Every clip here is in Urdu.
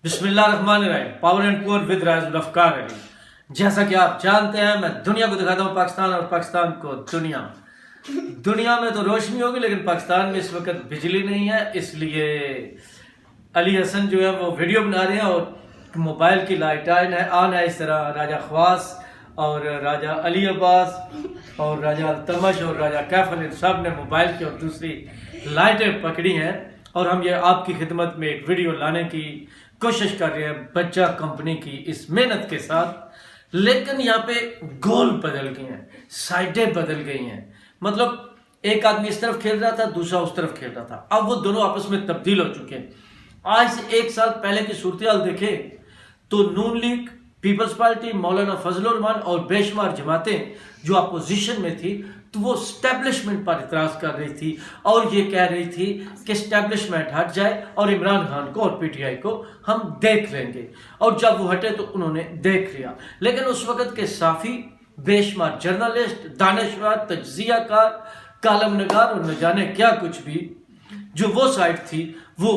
بسم اللہ الرحمن الرحیم. پاور اینڈ پور ود راز الافکار علی. جیسا کہ آپ جانتے ہیں میں دنیا کو دکھاتا ہوں پاکستان اور پاکستان کو دنیا. دنیا میں تو روشنی ہوگی لیکن پاکستان میں اس وقت بجلی نہیں ہے، اس لیے علی حسن جو ہے وہ ویڈیو بنا رہے ہیں اور موبائل کی لائٹ آن ہے. اس طرح راجہ خواص اور راجہ علی عباس اور راجہ التمش اور راجہ کیف علی صاحب نے موبائل کی اور دوسری لائٹیں پکڑی ہیں اور ہم یہ آپ کی خدمت میں ایک ویڈیو لانے کی کوشش کر رہے ہیں بچہ کمپنی کی اس محنت کے ساتھ. لیکن یہاں پہ گول بدل گئے ہیں، سائڈیں بدل گئی ہیں. مطلب ایک آدمی اس طرف کھیل رہا تھا، دوسرا اس طرف کھیل رہا تھا. اب وہ دونوں آپس میں تبدیل ہو چکے ہیں. آج سے ایک سال پہلے کی صورتحال دیکھیں تو نون لیگ، پیپلز پارٹی، مولانا فضل الرحمان اور بے شمار جماعتیں جو اپوزیشن میں تھی تو وہ اسٹیبلشمنٹ پر اعتراض کر رہی تھی اور یہ کہہ رہی تھی کہ اسٹیبلشمنٹ ہٹ جائے اور عمران خان کو اور پی ٹی آئی کو ہم دیکھ لیں گے. اور جب وہ ہٹے تو انہوں نے دیکھ لیا. لیکن اس وقت کے صحافی، بے شمار جرنلسٹ، دانشور، تجزیہ کار، کالم نگار اور نہ جانے کیا کچھ بھی، جو وہ سائٹ تھی وہ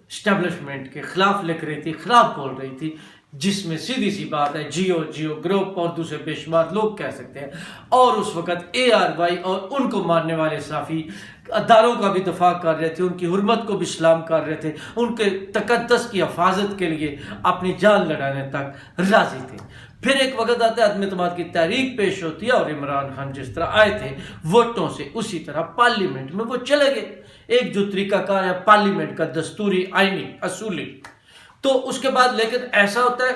اسٹیبلشمنٹ کے خلاف لکھ رہی تھی، خلاف بول رہی تھی، جس میں سیدھی سی بات ہے جیو گروپ اور دوسرے بے شمار لوگ کہہ سکتے ہیں. اور اس وقت اے آر وائی اور ان کو ماننے والے صحافی اداروں کا بھی دفاع کر رہے تھے، ان کی حرمت کو بھی سلام کر رہے تھے، ان کے تقدس کی حفاظت کے لیے اپنی جان لڑانے تک راضی تھے. پھر ایک وقت آتا ہے عدم اعتماد کی تحریک پیش ہوتی ہے اور عمران خان جس طرح آئے تھے ووٹوں سے اسی طرح پارلیمنٹ میں وہ چلے گئے. ایک جو طریقہ کار ہے پارلیمنٹ کا، دستوری، آئینی، اصولی. تو اس کے بعد لیکن ایسا ہوتا ہے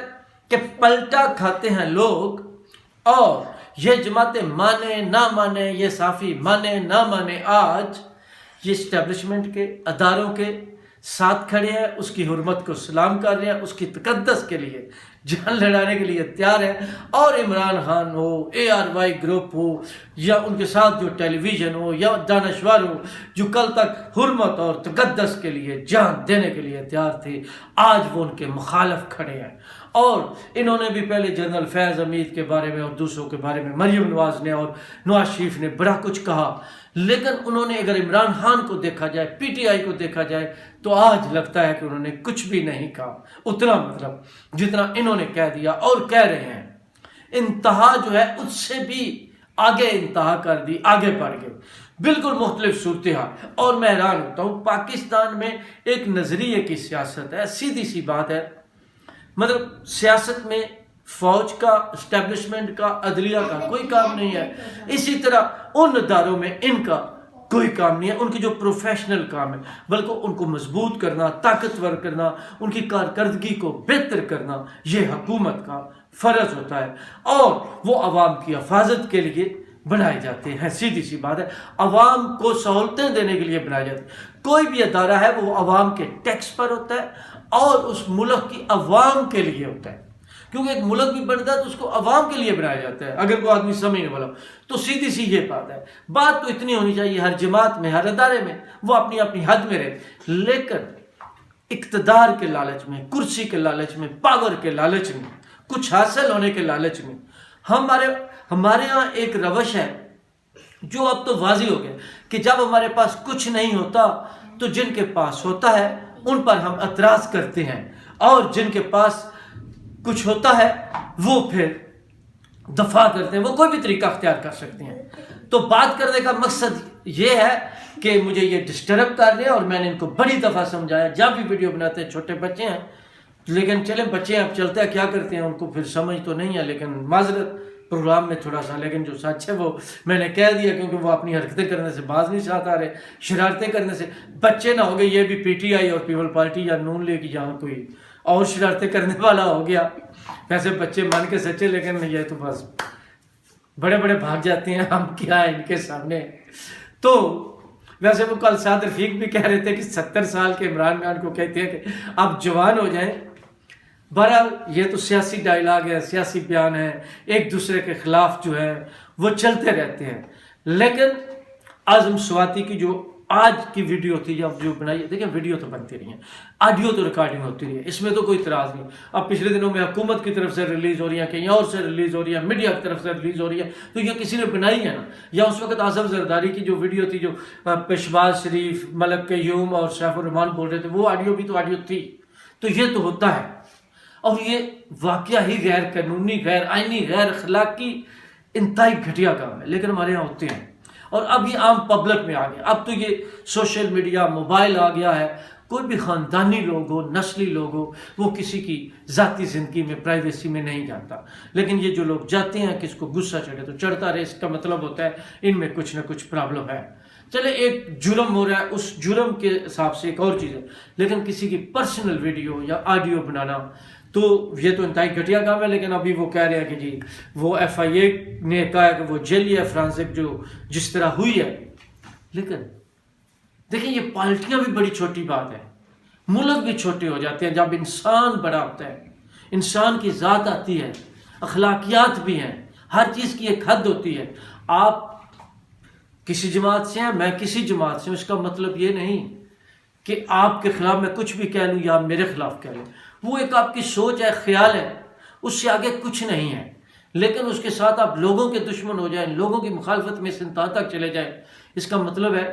کہ پلٹا کھاتے ہیں لوگ اور یہ جماعتیں مانے نہ مانے، یہ صحافی مانے نہ مانے، آج یہ اسٹیبلشمنٹ کے اداروں کے ساتھ کھڑے ہیں، اس کی حرمت کو سلام کر رہے ہیں، اس کی تقدس کے لیے جان لڑانے کے لیے تیار ہے. اور عمران خان ہو، اے آر وائی گروپ ہو یا ان کے ساتھ جو ٹیلی ویژن ہو یا دانشور ہو جو کل تک حرمت اور تقدس کے لیے جان دینے کے لیے تیار تھے، آج وہ ان کے مخالف کھڑے ہیں. اور انہوں نے بھی پہلے جنرل فیض حمید کے بارے میں اور دوسروں کے بارے میں، مریم نواز نے اور نواز شریف نے بڑا کچھ کہا. لیکن انہوں نے اگر عمران خان کو دیکھا جائے، پی ٹی آئی کو دیکھا جائے تو آج لگتا ہے کہ انہوں نے کچھ بھی نہیں کہا اتنا، مطلب جتنا انہوں نے کہہ دیا اور کہہ رہے ہیں. انتہا جو ہے اس سے بھی آگے انتہا کر دی، آگے بڑھ گئے. بالکل مختلف صورتحال. اور میں حیران ہوتا ہوں، پاکستان میں ایک نظریے کی سیاست ہے، سیدھی سی بات ہے. مطلب سیاست میں فوج کا، اسٹیبلشمنٹ کا، عدلیہ کا کوئی کام نہیں ہے. اسی طرح ان اداروں میں ان کا کوئی کام نہیں ہے. ان کی جو پروفیشنل کام ہے بلکہ ان کو مضبوط کرنا، طاقتور کرنا، ان کی کارکردگی کو بہتر کرنا یہ حکومت کا فرض ہوتا ہے. اور وہ عوام کی حفاظت کے لیے بنائے جاتے ہیں. سیدھی سی بات ہے، عوام کو سہولتیں دینے کے لیے بنائے جاتے ہیں. کوئی بھی ادارہ ہے وہ عوام کے ٹیکس پر ہوتا ہے اور اس ملک کی عوام کے لیے ہوتا ہے. کیونکہ ایک ملک بھی بنتا ہے تو اس کو عوام کے لیے بنایا جاتا ہے. اگر کوئی آدمی سمجھنے والا تو سیدھی سی یہ بات ہے. بات تو اتنی ہونی چاہیے ہر جماعت میں، ہر ادارے میں وہ اپنی اپنی حد میں رہے. لیکن اقتدار کے لالچ میں، کرسی کے لالچ میں، پاور کے لالچ میں، کچھ حاصل ہونے کے لالچ میں ہمارے ہاں ایک روش ہے جو اب تو واضح ہو گیا کہ جب ہمارے پاس کچھ نہیں ہوتا تو جن کے پاس ہوتا ہے ان پر ہم اعتراض کرتے ہیں، اور جن کے پاس کچھ ہوتا ہے وہ پھر دفاع کرتے ہیں. وہ کوئی بھی طریقہ اختیار کر سکتے ہیں. تو بات کرنے کا مقصد یہ ہے کہ مجھے یہ ڈسٹرب کر رہے ہیں اور میں نے ان کو بڑی دفعہ سمجھایا. جب بھی ویڈیو بناتے ہیں، چھوٹے بچے ہیں لیکن چلیں بچے اب چلتے ہیں، کیا کرتے ہیں، ان کو پھر سمجھ تو نہیں ہے. لیکن معذرت پروگرام میں تھوڑا سا، لیکن جو سچ ہے وہ میں نے کہہ دیا کیونکہ وہ اپنی حرکتیں کرنے سے باز نہیں ساتھ آ رہے، شرارتیں کرنے سے. بچے نہ ہو گئے یہ بھی پی ٹی آئی اور پیپل پارٹی یا نون لیگ یا کوئی اور شرارتیں کرنے والا ہو گیا. ویسے بچے مان کے سچے، لیکن یہ تو بس بڑے بڑے بھاگ جاتے ہیں، ہم کیا ہے ان کے سامنے. تو ویسے وہ کل سعد رفیق بھی کہہ رہے تھے کہ 70 سال کے عمران خان کو کہتے ہیں کہ آپ جوان ہو جائیں. بہرحال یہ تو سیاسی ڈائلاگ ہے، سیاسی بیان ہے، ایک دوسرے کے خلاف جو ہے وہ چلتے رہتے ہیں. لیکن اعظم سواتی کی جو آج کی ویڈیو تھی جو بنائی، دیکھیں ویڈیو تو بنتی رہی ہیں، آڈیو تو ریکارڈنگ ہوتی رہی ہے، اس میں تو کوئی اعتراض نہیں. اب پچھلے دنوں میں حکومت کی طرف سے ریلیز ہو رہی ہیں، کہیں اور سے ریلیز ہو رہی ہے، میڈیا کی طرف سے ریلیز ہو رہی ہے، تو یہ کسی نے بنائی ہے نا. یا اس وقت آصف زرداری کی جو ویڈیو تھی جو پشواز شریف، ملک قیوم اور سیف الرحمان بول رہے تھے، وہ آڈیو بھی تو آڈیو تھی. تو یہ تو ہوتا ہے. اور یہ واقعہ ہی غیر قانونی، غیر آئینی، غیر اخلاقی، انتہائی گھٹیا کام ہے، لیکن ہمارے یہاں ہوتے ہیں۔ اور اب یہ عام پبلک میں آ گیا، اب تو یہ سوشل میڈیا، موبائل آ گیا ہے، کوئی بھی خاندانی لوگ ہو، نسلی لوگ ہو، وہ کسی کی ذاتی زندگی میں، پرائیویسی میں نہیں جاتا، لیکن یہ جو لوگ جاتے ہیں، کس کو غصہ چڑھے تو چڑھتا رہے، اس کا مطلب ہوتا ہے ان میں کچھ نہ کچھ پرابلم ہے۔ چلے ایک جرم ہو رہا ہے، اس جرم کے حساب سے ایک اور چیز ہے، لیکن کسی کی پرسنل ویڈیو یا آڈیو بنانا تو یہ تو انتہائی گھٹیا کام ہے۔ لیکن ابھی وہ کہہ رہے ہیں کہ جی وہ FIA نے کہا ہے کہ وہ جیلی ہے فرانسک جو جس طرح ہوئی ہے، لیکن دیکھیں یہ پارٹیاں بھی بڑی چھوٹی بات ہے، ملک بھی چھوٹے ہو جاتے ہیں جب انسان بڑا ہوتا ہے، انسان کی ذات آتی ہے، اخلاقیات بھی ہیں، ہر چیز کی ایک حد ہوتی ہے۔ آپ کسی جماعت سے ہیں، میں کسی جماعت سے ہوں، اس کا مطلب یہ نہیں کہ آپ کے خلاف میں کچھ بھی کہہ لوں یا آپ میرے خلاف کہہ لیں، وہ ایک آپ کی سوچ ہے، خیال ہے، اس سے آگے کچھ نہیں ہے۔ لیکن اس کے ساتھ آپ لوگوں کے دشمن ہو جائیں، لوگوں کی مخالفت میں اس انتہا تک چلے جائیں، اس کا مطلب ہے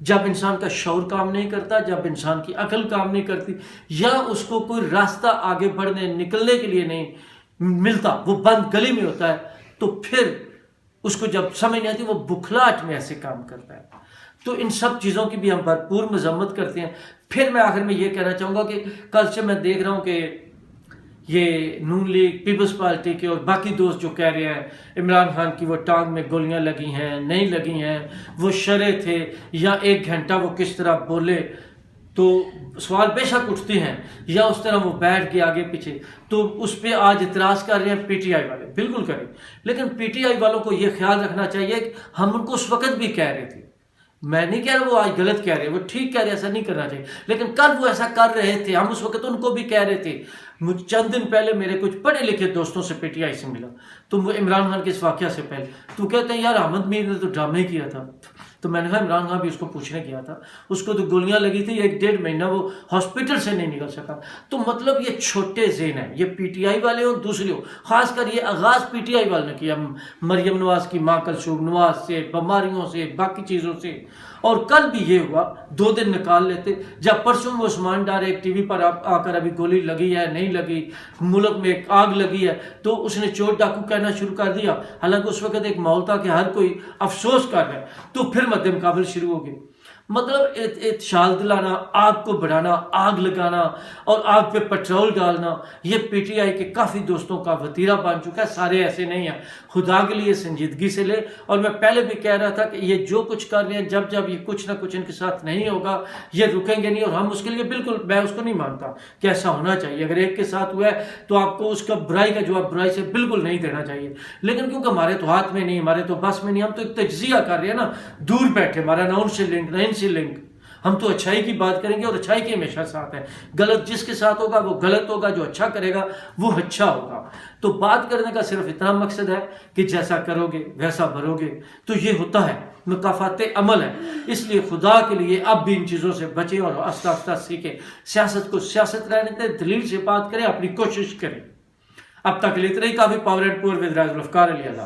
جب انسان کا شعور کام نہیں کرتا، جب انسان کی عقل کام نہیں کرتی، یا اس کو کوئی راستہ آگے بڑھنے نکلنے کے لیے نہیں ملتا، وہ بند گلی میں ہوتا ہے، تو پھر اس کو جب سمجھ نہیں آتی وہ بکھلاہٹ میں ایسے کام کرتا ہے۔ تو ان سب چیزوں کی بھی ہم بھرپور مذمت کرتے ہیں۔ پھر میں آخر میں یہ کہنا چاہوں گا کہ کل سے میں دیکھ رہا ہوں کہ یہ نون لیگ، پیپلز پارٹی کے اور باقی دوست جو کہہ رہے ہیں عمران خان کی وہ ٹانگ میں گولیاں لگی ہیں، نہیں لگی ہیں، وہ شرع تھے، یا 1 گھنٹہ وہ کس طرح بولے، تو سوال بے شک اٹھتے ہیں، یا اس طرح وہ بیٹھ کے آگے پیچھے، تو اس پہ آج اعتراض کر رہے ہیں PTI والے، بالکل کریں، لیکن PTI والوں کو یہ خیال رکھنا چاہیے کہ ہم ان کو اس وقت بھی کہہ رہے تھے، میں نہیں کہہ رہا وہ آج غلط کہہ رہے، وہ ٹھیک کہہ رہے، ایسا نہیں کرنا چاہیے، لیکن کل وہ ایسا کر رہے تھے، ہم اس وقت ان کو بھی کہہ رہے تھے۔ چند دن پہلے میرے کچھ پڑھے لکھے دوستوں سے PTI سے ملا، تو وہ عمران خان کے اس واقعہ سے پہلے تو کہتے ہیں یار احمد میر نے تو ڈرامے کیا تھا، تو میں نے کہا عمران خان بھی اس کو پوچھنے گیا تھا، اس کو تو گولیاں لگی تھی، 1-1.5 مہینہ وہ ہاسپٹل سے نہیں نکل سکا۔ تو مطلب یہ چھوٹے ذہن ہیں، یہ PTI والے ہوں دوسرے ہوں، خاص کر یہ آغاز PTI والے نے کیا، مریم نواز کی ماں کلثوم نواز سے، بیماریوں سے، باقی چیزوں سے، اور کل بھی یہ ہوا، 2 دن نکال لیتے، جب پرسوں وہ عثمان ڈار ایک TV پر آ کر ابھی گولی لگی ہے نہیں لگی، ملک میں ایک آگ لگی ہے، تو اس نے چور ڈاکو کہنا شروع کر دیا، حالانکہ اس وقت ایک ماحول تھا کہ ہر کوئی افسوس کر رہا ہے، تو پھر مد مقابل شروع ہو گئے۔ مطلب اتشال دلانا، آگ کو بڑھانا، آگ لگانا اور آگ پہ پٹرول ڈالنا، یہ PTI کے کافی دوستوں کا وتیرہ بن چکا ہے۔ سارے ایسے نہیں ہیں، خدا کے لیے سنجیدگی سے لے۔ اور میں پہلے بھی کہہ رہا تھا کہ یہ جو کچھ کر رہے ہیں، جب یہ کچھ نہ کچھ ان کے ساتھ نہیں ہوگا، یہ رکیں گے نہیں، اور ہم اس کے لیے بالکل، میں اس کو نہیں مانتا کہ ایسا ہونا چاہیے۔ اگر ایک کے ساتھ ہوا ہے تو آپ کو اس کا برائی کا جواب برائی سے بالکل نہیں دینا چاہیے، لیکن کیونکہ ہمارے تو ہاتھ میں نہیں، ہمارے تو بس میں نہیں، ہم تو ایک تجزیہ کر رہے ہیں نا، دور بیٹھے، ہمارا نہ ان سے لنک نہ ان سے لنک، ہم تو اچھائی کی بات کریں گے اور اچھائی کے ہمیشہ ساتھ ہے، غلط جس کے ساتھ ہوگا وہ غلط ہوگا، جو اچھا کرے گا وہ اچھا ہوگا۔ تو بات کرنے کا صرف اتنا مقصد ہے کہ جیسا کرو گے ویسا بھرو گے، تو یہ ہوتا ہے، مکافات عمل ہے۔ اس لیے خدا کے لیے اب بھی ان چیزوں سے بچیں اور آہستہ آہستہ سیکھیں، سیاست کو سیاست رہنے دیں، دلیل سے بات کریں، اپنی کوشش کریں۔ اب تک لیتے رہی کافی پاور اینڈ پور ود راز الافکار علی اللہ۔